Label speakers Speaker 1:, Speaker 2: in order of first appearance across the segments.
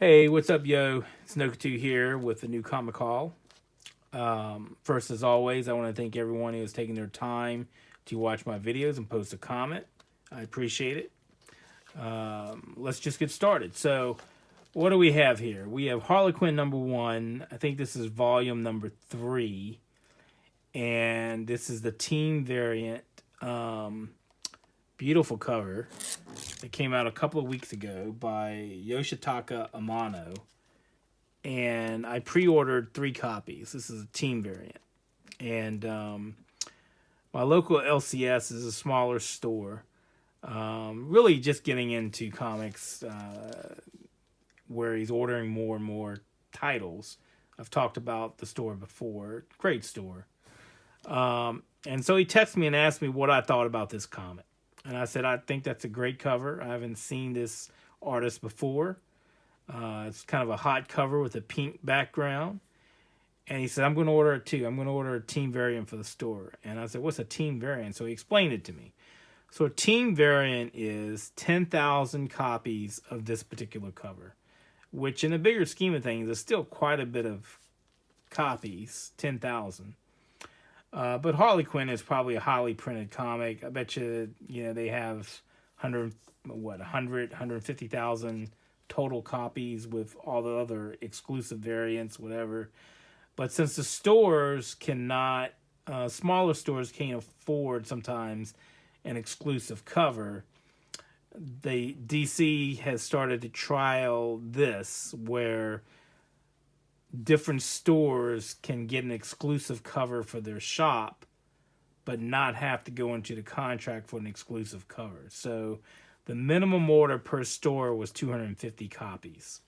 Speaker 1: Hey, what's up, yo? It's Noka2 here with a new comic haul. First, as always, I want to thank everyone who has taken their time to watch my videos and post a comment. I appreciate it. Let's just get started. So, what do we have here? We have Harlequin number one. I think this is volume number three, and this is the team variant. Beautiful cover. It came out a couple of weeks ago by Yoshitaka Amano, and I pre-ordered three copies. This is a team variant, and my local LCS is a smaller store. Really, just getting into comics where he's ordering more and more titles. I've talked about the store before. Great store. And so he texted me and asked me what I thought about this comic, and I said I think that's a great cover. I haven't seen this artist before. It's kind of a hot cover with a pink background. And he said, I'm going to order it too. I'm going to order a team variant for the store. And I said, what's a team variant? So he explained it to me. So a team variant is 10,000 copies of this particular cover, which in a bigger scheme of things is still quite a bit of copies, 10,000. But Harley Quinn is probably a highly printed comic. I bet you they have 150,000 total copies with all the other exclusive variants, whatever. But since the stores cannot, smaller stores can't afford sometimes an exclusive cover, the DC has started to trial this where different stores can get an exclusive cover for their shop but not have to go into the contract for an exclusive cover. So the minimum order per store was 250 copies.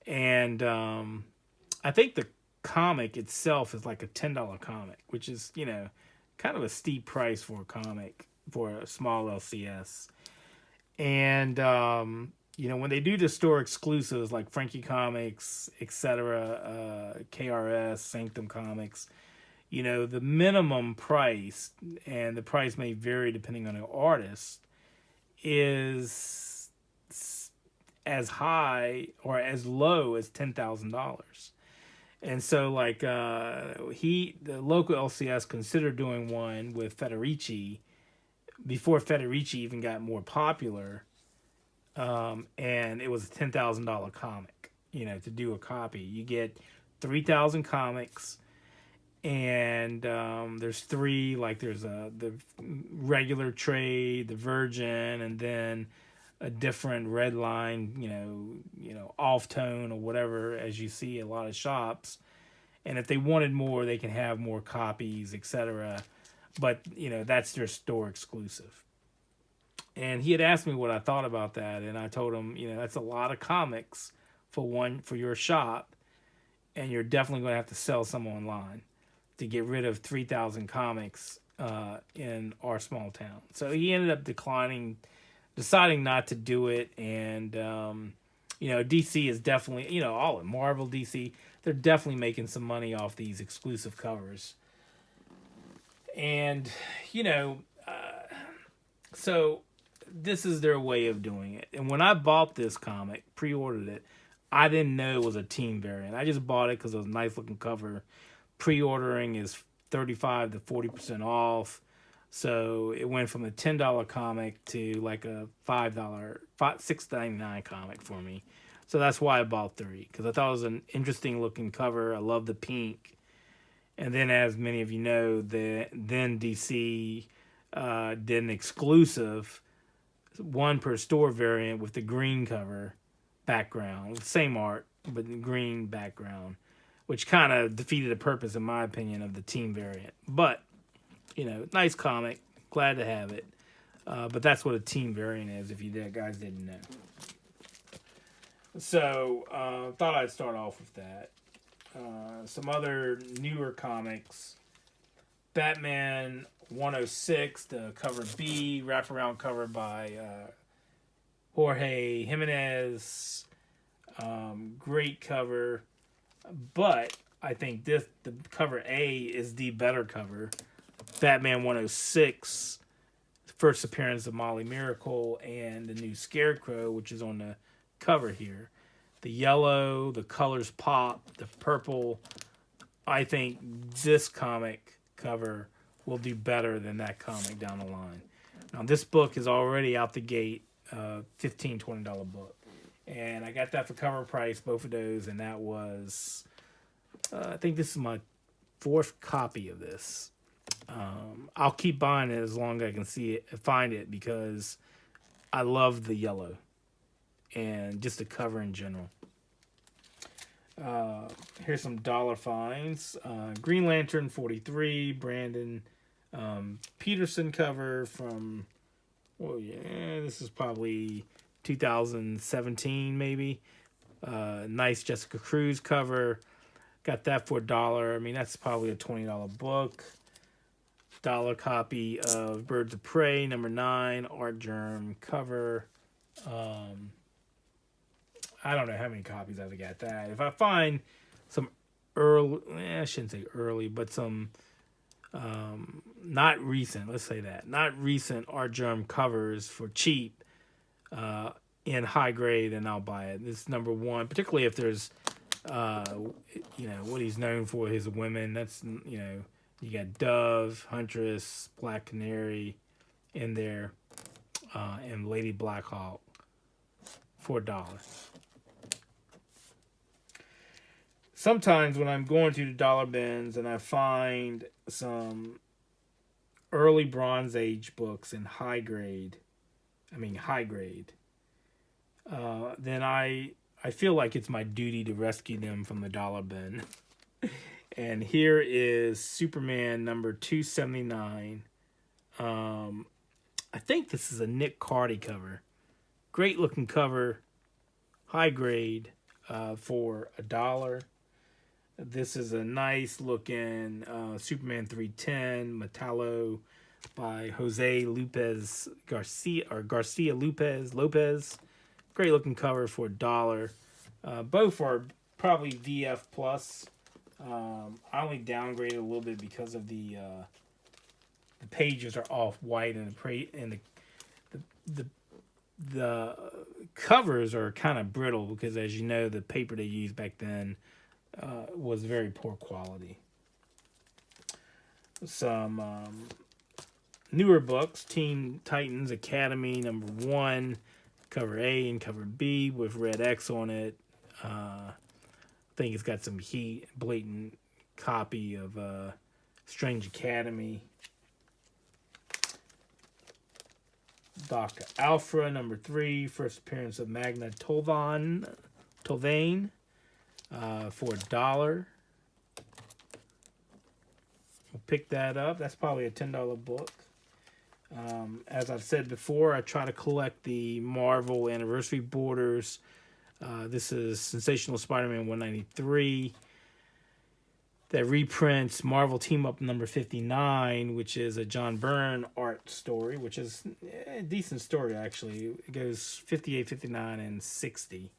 Speaker 1: And I think the comic itself is like a $10 comic, which is, kind of a steep price for a comic for a small LCS. And, when they do the store exclusives like Frankie Comics, etc., KRS, Sanctum Comics, the minimum price, and the price may vary depending on the artist, is as high or as low as $10,000. And so, like, the local LCS considered doing one with Federici before Federici even got more popular, and it was a $10,000 comic. To do a copy, you get 3,000 comics, and there's three. Like, there's the regular trade, the Virgin, and then a different red line, off tone or whatever, as you see a lot of shops. And if they wanted more, they can have more copies, etc. But that's their store exclusive. And he had asked me what I thought about that, and I told him, that's a lot of comics for your shop, and you're definitely going to have to sell some online to get rid of 3,000 comics in our small town. So he ended up deciding not to do it. And DC is definitely, all of Marvel, DC, they're definitely making some money off these exclusive covers. And so this is their way of doing it. And when I bought this comic, pre-ordered it, I didn't know it was a team variant. I just bought it because it was a nice looking cover. Pre-ordering is 35 to 40% off. So it went from a $10 comic to like a $5, $6.99 comic for me. So that's why I bought three, because I thought it was an interesting looking cover. I love the pink. And then, as many of you know, then DC did an exclusive one per store variant with the green cover background, same art but the green background, which kind of defeated the purpose, in my opinion, of the team variant. But nice comic, glad to have it. But that's what a team variant is, if you guys didn't know. So thought I'd start off with that. Some other newer comics. Batman 106, the cover B, wraparound cover by Jorge Jimenez. Great cover. But I think the cover A is the better cover. Batman 106, first appearance of Molly Miracle, and the new Scarecrow, which is on the cover here. The yellow, the colors pop, the purple. I think this comic cover will do better than that comic down the line. Now, this book is already out the gate, $15, $20 book. And I got that for cover price, both of those, and that was, I think this is my 4th copy of this. I'll keep buying it as long as I can find it, because I love the yellow and just the cover in general. Here's some dollar finds. Green Lantern 43, Brandon Peterson cover from, this is probably 2017 maybe. Nice Jessica Cruz cover. Got that for $1. I mean, that's probably a $20 book. Dollar copy of Birds of Prey, number 9, Artgerm cover. I don't know how many copies I've got that. If I find some early, I shouldn't say early, but some not recent, let's say that, not recent Artgerm covers for cheap in high grade, and I'll buy it. This is number 1, particularly if there's, what he's known for, his women. That's, you got Dove, Huntress, Black Canary in there, and Lady Blackhawk for $1. Sometimes when I'm going to the dollar bins and I find some early Bronze Age books in high grade, then I feel like it's my duty to rescue them from the dollar bin. And here is Superman number 279. I think this is a Nick Cardy cover. Great looking cover, high grade, for $1. This is a nice looking Superman 310 Metallo by Jose Lopez Garcia Lopez. Great looking cover for $1. Both are probably VF plus. I only downgraded a little bit because of the pages are off white, and the covers are kind of brittle because, as you know, the paper they used back then was very poor quality. Some newer books: Teen Titans Academy number 1, cover A and cover B with red X on it. I think it's got some heat, blatant copy of Strange Academy. Dr. Alpha number 3, first appearance of Magna Tolvane for $1. We'll pick that up. That's probably a $10 book. As I've said before, I try to collect the Marvel anniversary borders. This is Sensational Spider-Man 193. That reprints Marvel Team Up number 59, which is a John Byrne art story, which is a decent story, actually. It goes 58, 59, and 60.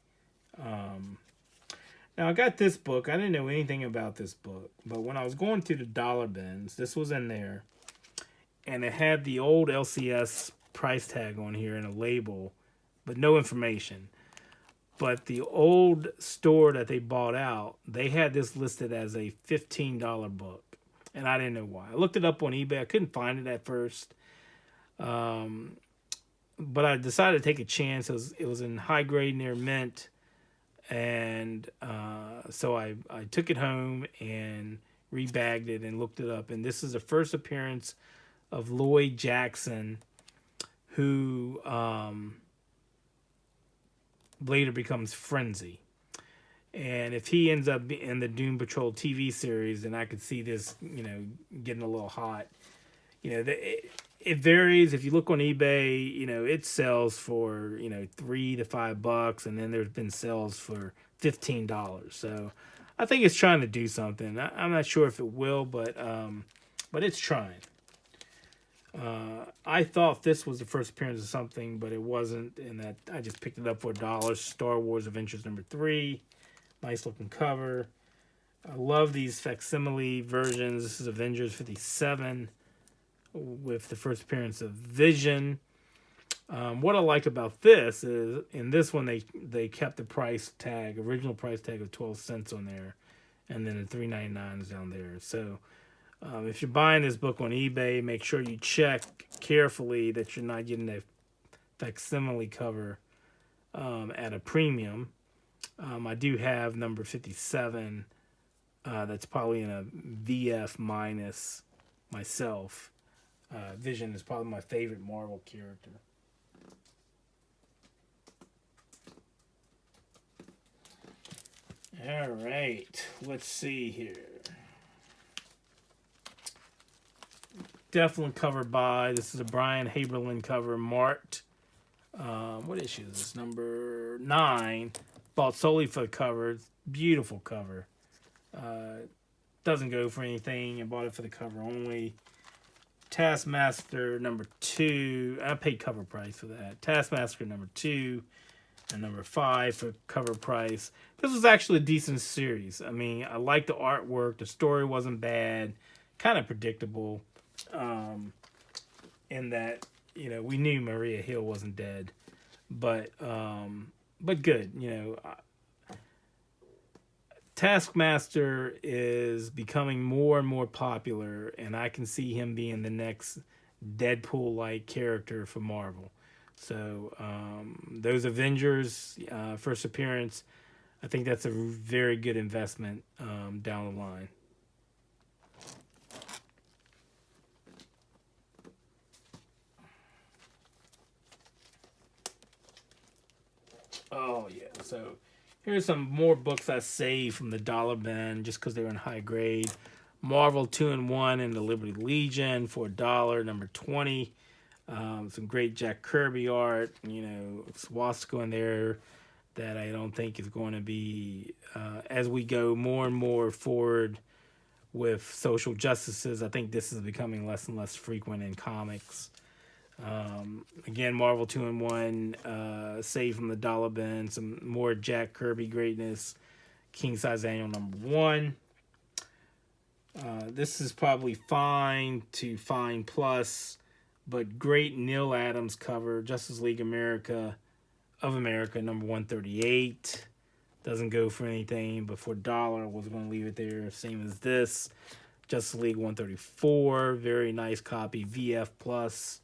Speaker 1: Now, I got this book. I didn't know anything about this book, but when I was going to the dollar bins, this was in there, and it had the old LCS price tag on here and a label, but no information. But the old store that they bought out, they had this listed as a $15 book, and I didn't know why. I looked it up on eBay. I couldn't find it at first, but I decided to take a chance. It was in high grade near mint, and so I took it home and rebagged it and looked it up. And this is the first appearance of Lloyd Jackson, who later becomes Frenzy. And if he ends up in the Doom Patrol TV series, then I could see this, getting a little hot. It varies. If you look on eBay, it sells for, $3 to $5, and then there's been sales for $15. So I think it's trying to do something. I'm not sure if it will, but it's trying. I thought this was the first appearance of something, but it wasn't, and that I just picked it up for $1. Star Wars Adventures number 3. Nice looking cover. I love these facsimile versions. This is Avengers 57 with the first appearance of Vision. What I like about this is in this one they kept the original price tag of 12 cents on there, and then the $3.99 is down there. So if you're buying this book on eBay, make sure you check carefully that you're not getting a facsimile cover at a premium. I do have number 57. That's probably in a VF minus myself. Vision is probably my favorite Marvel character. All right, let's see here. Definitely covered by, this is a Brian Haberlin cover, marked. What issue is this? Number 9. Bought solely for the cover. Beautiful cover. Doesn't go for anything. I bought it for the cover only. Taskmaster number 2. I paid cover price for that. Taskmaster number 2 and number 5 for cover price. This was actually a decent series. I mean, I liked the artwork. The story wasn't bad. Kind of predictable. In that, we knew Maria Hill wasn't dead, but good. Taskmaster is becoming more and more popular, and I can see him being the next Deadpool-like character for Marvel. So those Avengers first appearance, I think that's a very good investment down the line. Oh yeah, so here's some more books I saved from the dollar bin just because they were in high grade. Marvel 2-in-1 and the Liberty Legion for $1, number 20. Some great Jack Kirby art, swastika in there that I don't think is going to be, as we go more and more forward with social justices, I think this is becoming less and less frequent in comics. Again, Marvel 2-in-1, saved from the dollar bin, some more Jack Kirby greatness, King Size Annual number 1. This is probably fine to fine plus, but great Neil Adams cover, Justice League of America number 138. Doesn't go for anything, but for $1, I was going to leave it there. Same as this, Justice League 134, very nice copy, VF plus.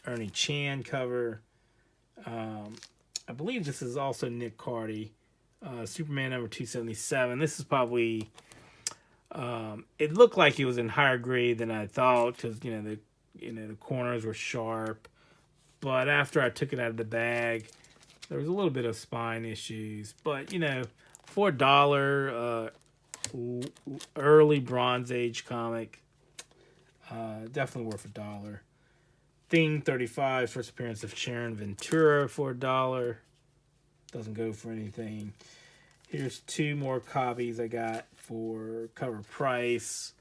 Speaker 1: Ernie Chan cover. I believe this is also Nick Cardy. Superman number 277. This is probably. It looked like it was in higher grade than I thought because the corners were sharp, but after I took it out of the bag, there was a little bit of spine issues. But for $1, early Bronze Age comic, definitely worth $1. Thing 35, first appearance of Sharon Ventura for $1. Doesn't go for anything. Here's 2 more copies I got for cover price.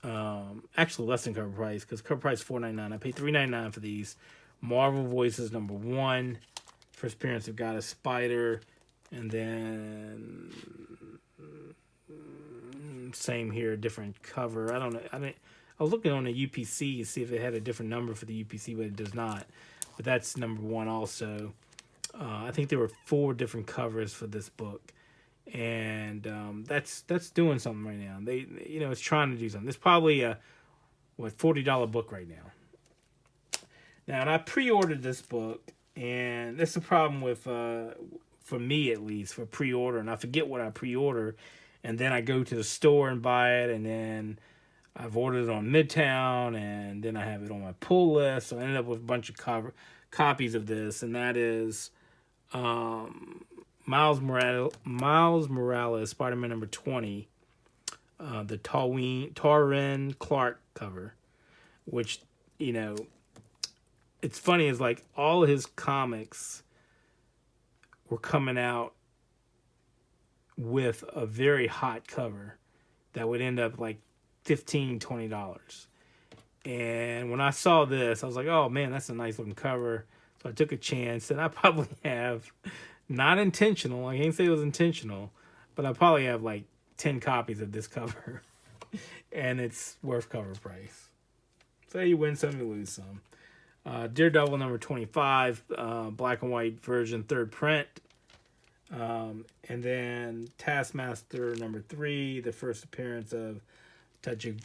Speaker 1: Actually less than cover price because cover price $4.99. I paid $3.99 for these. Marvel Voices number 1, first appearance of Goddess Spider, and then same here, different cover. I don't know. I was looking on the UPC to see if it had a different number for the UPC, but it does not. But that's number 1 also. I think there were 4 different covers for this book, and that's doing something right now. It's trying to do something. It's probably a $40 book right now. Now, and I pre-ordered this book, and that's the problem with for me at least for pre-order, and I forget what I pre-order, and then I go to the store and buy it, and then I've ordered it on Midtown, and then I have it on my pull list. So I ended up with a bunch of copies of this, and that is Miles Morales, Spider-Man number 20, the Taurin Clark cover, which, it's funny, is like all of his comics were coming out with a very hot cover that would end up like $15-$20. And when I saw this, I was like, oh man, that's a nice looking cover. So I took a chance, and I probably have, not intentional, I can't say it was intentional, but I probably have like 10 copies of this cover. And it's worth cover price. So you win some, you lose some. Daredevil number 25, black and white version, third print. And then Taskmaster number 3, the first appearance of Taguchi,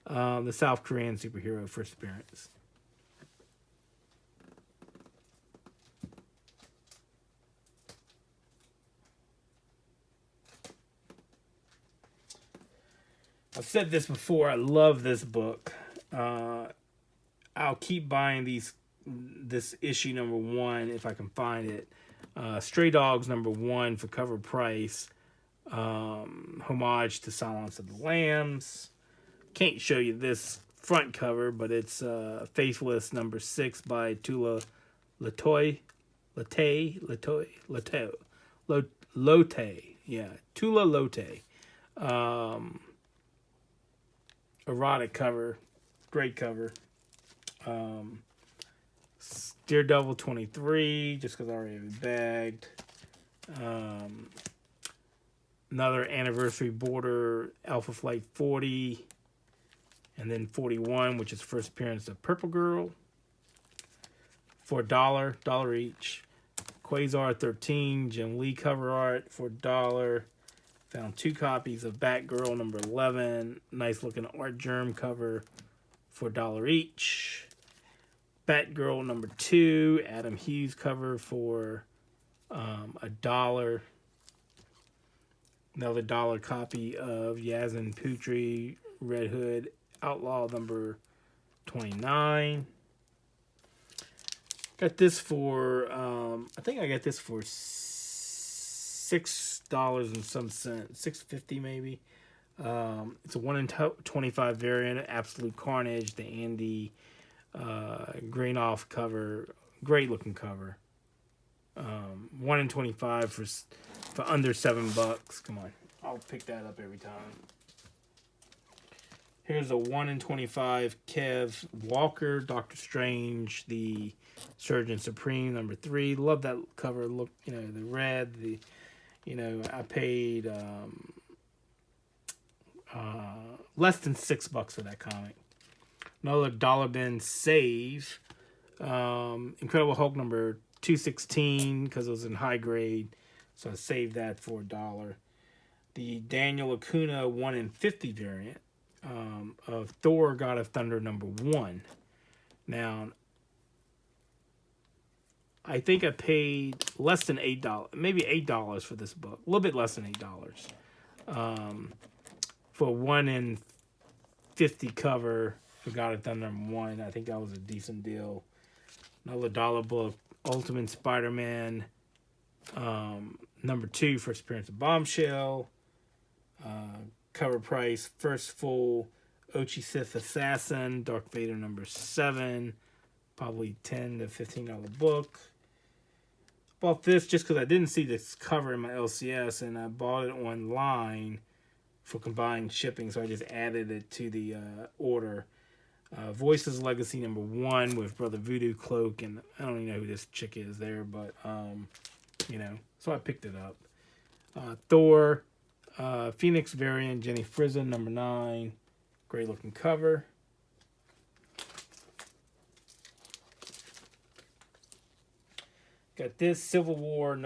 Speaker 1: the South Korean superhero, first appearance. I've said this before. I love this book. I'll keep buying this issue number 1 if I can find it. Stray Dogs number 1 for cover price. Homage to Silence of the Lambs. Can't show you this front cover, but it's Faithless number 6 by Tula Lote. Yeah, Tula Lote. Erotic cover, great cover. Daredevil 23, just because I already have it bagged. Another anniversary border, Alpha Flight 40, and then 41, which is first appearance of Purple Girl, for $1 each. Quasar 13, Jim Lee cover art for $1. Found 2 copies of Batgirl number 11. Nice looking art germ cover for $1 each. Batgirl number 2. Adam Hughes cover for $1. Another $1 copy of Yazin Putri Red Hood Outlaw number 29. Got this for, I think I got this for $6 and some cents, $6.50 maybe. It's a 1 in 25 variant, Absolute Carnage, the Andy Greenoff cover, great looking cover. 1 in 25 for under $7. Come on, I'll pick that up every time. Here's a 1 in 25 Kev Walker, Doctor Strange, the Surgeon Supreme number 3. Love that cover. Look, the red, I paid less than $6 for that comic. Another dollar bin save. Incredible Hulk number 216 because it was in high grade, so I saved that for $1. The Daniel Acuna 1 in 50 variant of Thor: God of Thunder number 1. Now, I think I paid less than $8, maybe $8 for this book. A little bit less than $8. For 1 in 50 cover for God of Thunder number 1. I think that was a decent deal. Another $1 book, Ultimate Spider-Man number 2, first appearance of Bombshell. Cover price, first full Ochi Sith Assassin, Dark Vader number 7. Probably $10 to $15 book. Bought this just because I didn't see this cover in my LCS, and I bought it online for combined shipping, so I just added it to the order. Voices Legacy number 1 with Brother Voodoo Cloak, and I don't even know who this chick is there, but so I picked it up. Thor Phoenix variant, Jenny Frison number 9, great looking cover. Got this Civil War 2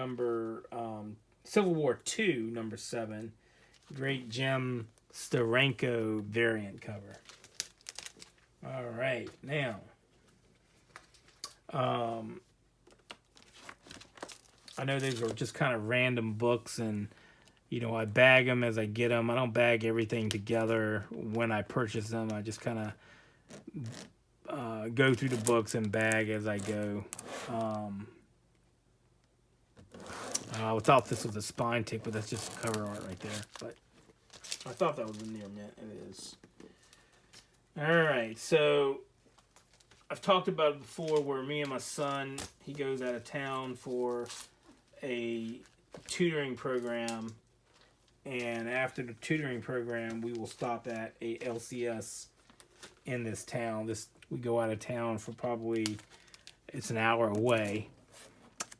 Speaker 1: number 7, great Jim Steranko variant cover. All right, now, I know these are just kind of random books, and I bag them as I get them. I don't bag everything together when I purchase them. I just kind of go through the books and bag as I go. I thought this was a spine tick, but that's just cover art right there. But I thought that was a near mint. It is. All right, so I've talked about it before where me and my son, he goes out of town for a tutoring program, and after the tutoring program, we will stop at a LCS in this town. We go out of town for probably, it's an hour away,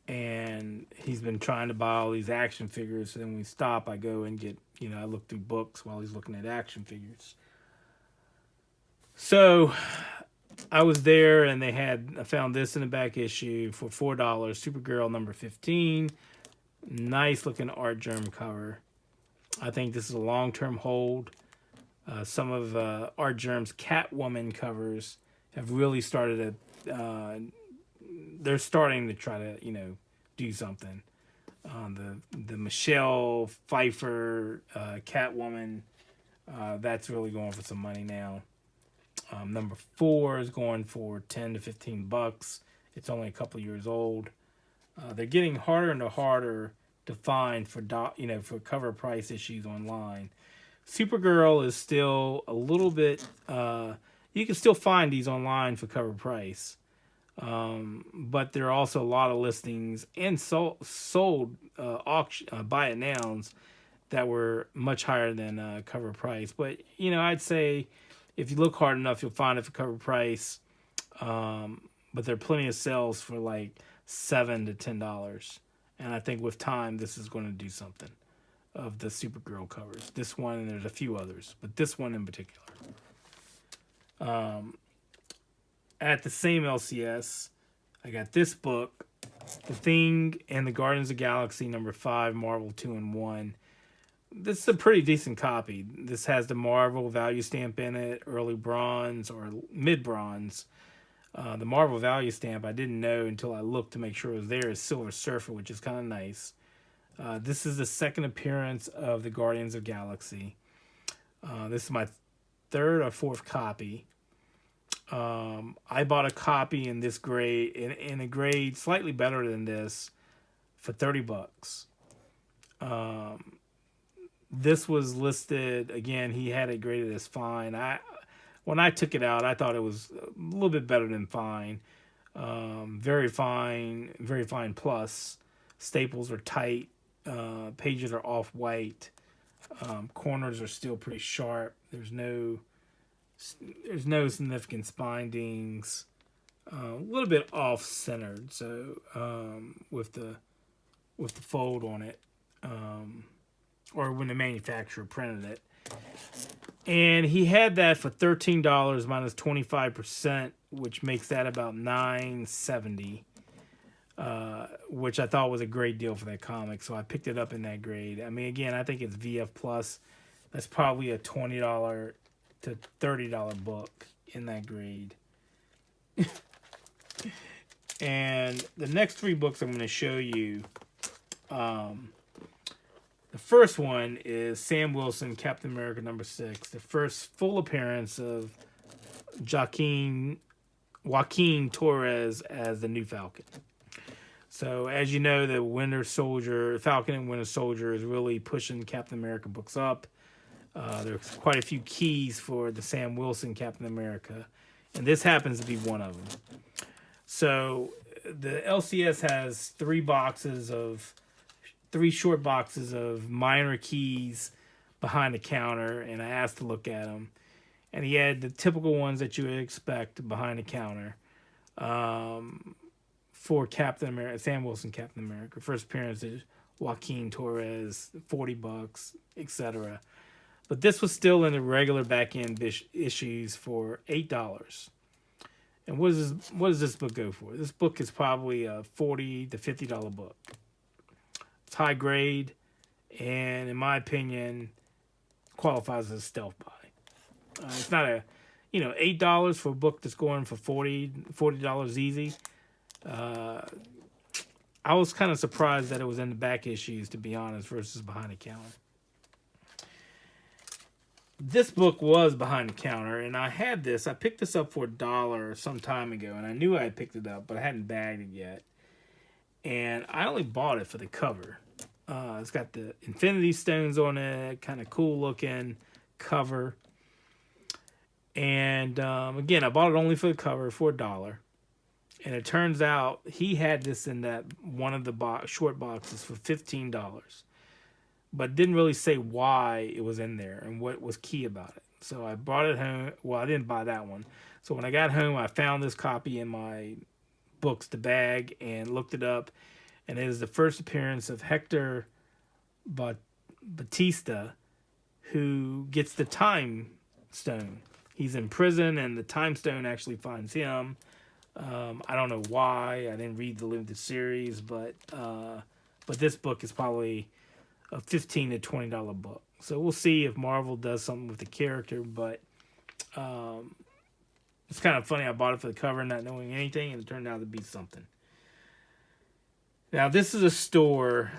Speaker 1: and he's been trying to buy all these action figures, so then when we stop, I go and get, I look through books while he's looking at action figures. So I was there, and I found this in the back issue for $4. Supergirl number 15. Nice looking art germ cover. I think this is a long term hold. Some of Art Germ's Catwoman covers have really started to. They're starting to try to do something. The Michelle Pfeiffer Catwoman, that's really going for some money now. Number 4 is going for $10 to $15. It's only a couple years old. They're getting harder and harder to find for for cover price issues online. Supergirl is still a little bit. You can still find these online for cover price, but there are also a lot of listings and sold auction buy it nows that were much higher than cover price. But I'd say if you look hard enough, you'll find it for cover price. But there are plenty of sales for like $7 to $10, and I think with time this is going to do something. Of the Supergirl covers, this one, and there's a few others, but this one in particular. At the same LCS, I got this book, The Thing and the Guardians of the Galaxy number 5, Marvel 2-in-1. This is a pretty decent copy. This has the Marvel value stamp in it, early bronze or mid bronze. The Marvel value stamp I didn't know until I looked to make sure it was there, is Silver Surfer, which is kind of nice. This is the second appearance of the Guardians of the Galaxy. This is my third or fourth copy. I bought a copy in this grade, in a grade slightly better than this, for $30. This was listed, again, he had it graded as fine. When I took it out, I thought it was a little bit better than fine. Very fine plus. Staples are tight. Pages are off-white. Corners are still pretty sharp. There's no significant spindings. A little bit off-centered, so with the fold on it, or when the manufacturer printed it. And he had that for $13 minus 25%, which makes that about $9.70. Which I thought was a great deal for that comic, so I picked it up in that grade. I mean, again, I think it's VF plus. That's probably a $20 to $30 book in that grade. And the next 3 books I'm going to show you, the first one is Sam Wilson, Captain America number 6, the first full appearance of Joaquin Torres as the new Falcon. So, as you know, the Falcon and Winter Soldier is really pushing Captain America books up. There's quite a few keys for the Sam Wilson Captain America, and this happens to be one of them. So, the LCS has 3 short boxes of minor keys behind the counter, and I asked to look at them. And he had the typical ones that you would expect behind the counter. For Captain America, Sam Wilson Captain America. First appearance is Joaquin Torres, $40, etc. But this was still in the regular back-end issues for $8. And what does this book go for? This book is probably a $40 to $50 book. It's high grade, and in my opinion, qualifies as a stealth buy. It's not a, $8 for a book that's going for $40 easy. I was kind of surprised that it was in the back issues, to be honest, versus behind the counter. This book was behind the counter, and I had this. I picked this up for $1 some time ago, and I knew I had picked it up, but I hadn't bagged it yet. And I only bought it for the cover. It's got the Infinity Stones on it, kind of cool looking cover. And again, I bought it only for the cover for $1. And it turns out he had this in that one of the short boxes for $15. But didn't really say why it was in there and what was key about it. So I brought it home. Well, I didn't buy that one. So when I got home, I found this copy in my books to bag and looked it up. And it is the first appearance of Hector Batista, who gets the Time Stone. he's in prison, and the Time Stone actually finds him. I don't know why. I didn't read the limited series, but this book is probably a $15 to $20 book. So we'll see if Marvel does something with the character. But it's kind of funny. I bought it for the cover, not knowing anything, and it turned out to be something. Now, this is a store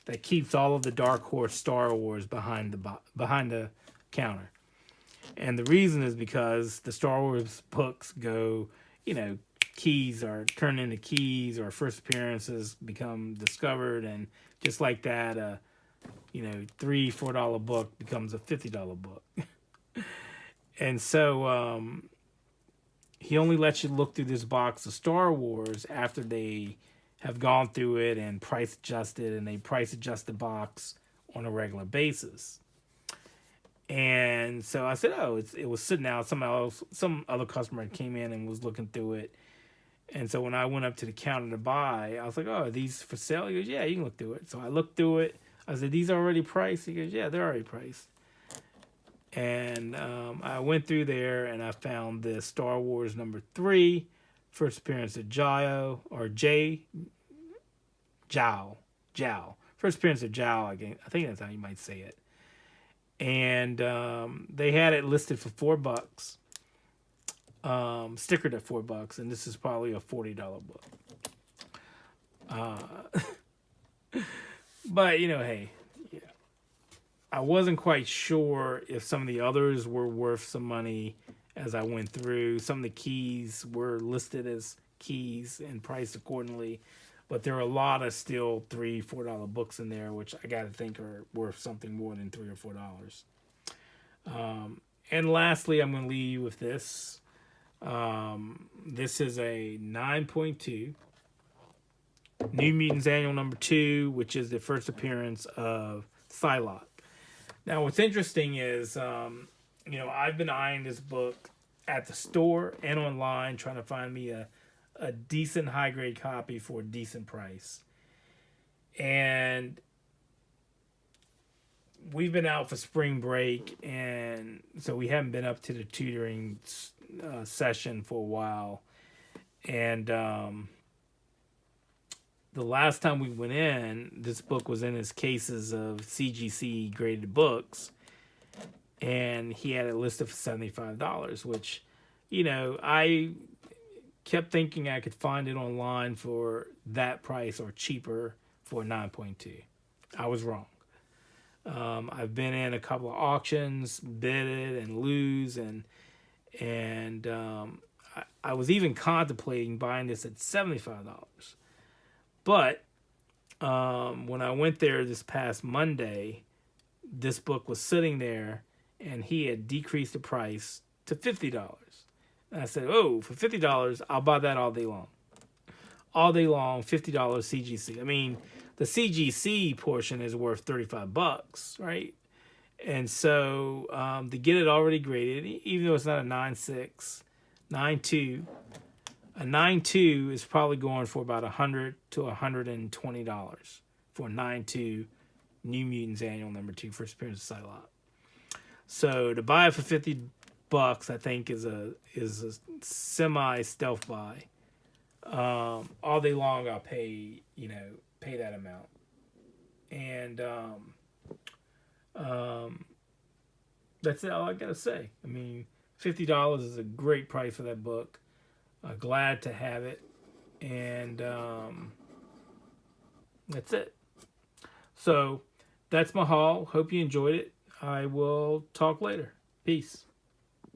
Speaker 1: that keeps all of the Dark Horse Star Wars behind the counter. And the reason is because the Star Wars books go, keys are turned into keys, or first appearances become discovered, and just like that, $3-4 book becomes a $50 book. And so he only lets you look through this box of Star Wars after they have gone through it and price adjusted, and they price adjust the box on a regular basis. And so I said, it was sitting out. Some other customer came in and was looking through it. And so when I went up to the counter to buy, I was like, oh, are these for sale? He goes, yeah, you can look through it. So I looked through it. I said, these are already priced? He goes, yeah, they're already priced. And I went through there and I found the Star Wars number 3, first appearance of Zhao. First appearance of Zhao, I think that's how you might say it. And they had it listed for $4, stickered at $4, and this is probably a $40 book. But hey, yeah. I wasn't quite sure if some of the others were worth some money as I went through. Some of the keys were listed as keys and priced accordingly, but there are a lot of still $3-4 books in there, which I got to think are worth something more than $3 or $4. And lastly, I'm going to leave you with this. This is a 9.2 New Mutants Annual number 2, which is the first appearance of Psylocke. Now, what's interesting is, I've been eyeing this book at the store and online, trying to find me a decent high-grade copy for a decent price. And we've been out for spring break, and so we haven't been up to the tutoring session for a while. And the last time we went in, this book was in his cases of CGC graded books, and he had it listed for $75, which, I kept thinking I could find it online for that price or cheaper for 9.2. I was wrong. I've been in a couple of auctions, bid it and lose, and I was even contemplating buying this at $75. But when I went there this past Monday, this book was sitting there, and he had decreased the price to $50. And I said, oh, for $50, I'll buy that all day long. All day long, $50 CGC. I mean, the CGC portion is worth $35, right? And so to get it already graded, even though it's not a 9.6, 9.2, a 9.2 is probably going for about $100 to $120 for a 9.2 New Mutants Annual number 2, first appearance of Psylocke. So to buy it for $50, I think is a semi stealth buy. All day long, I'll pay that amount, and that's all I gotta say. I mean, $50 is a great price for that book. Glad to have it, and that's it. So that's my haul. Hope you enjoyed it. I will talk later. Peace.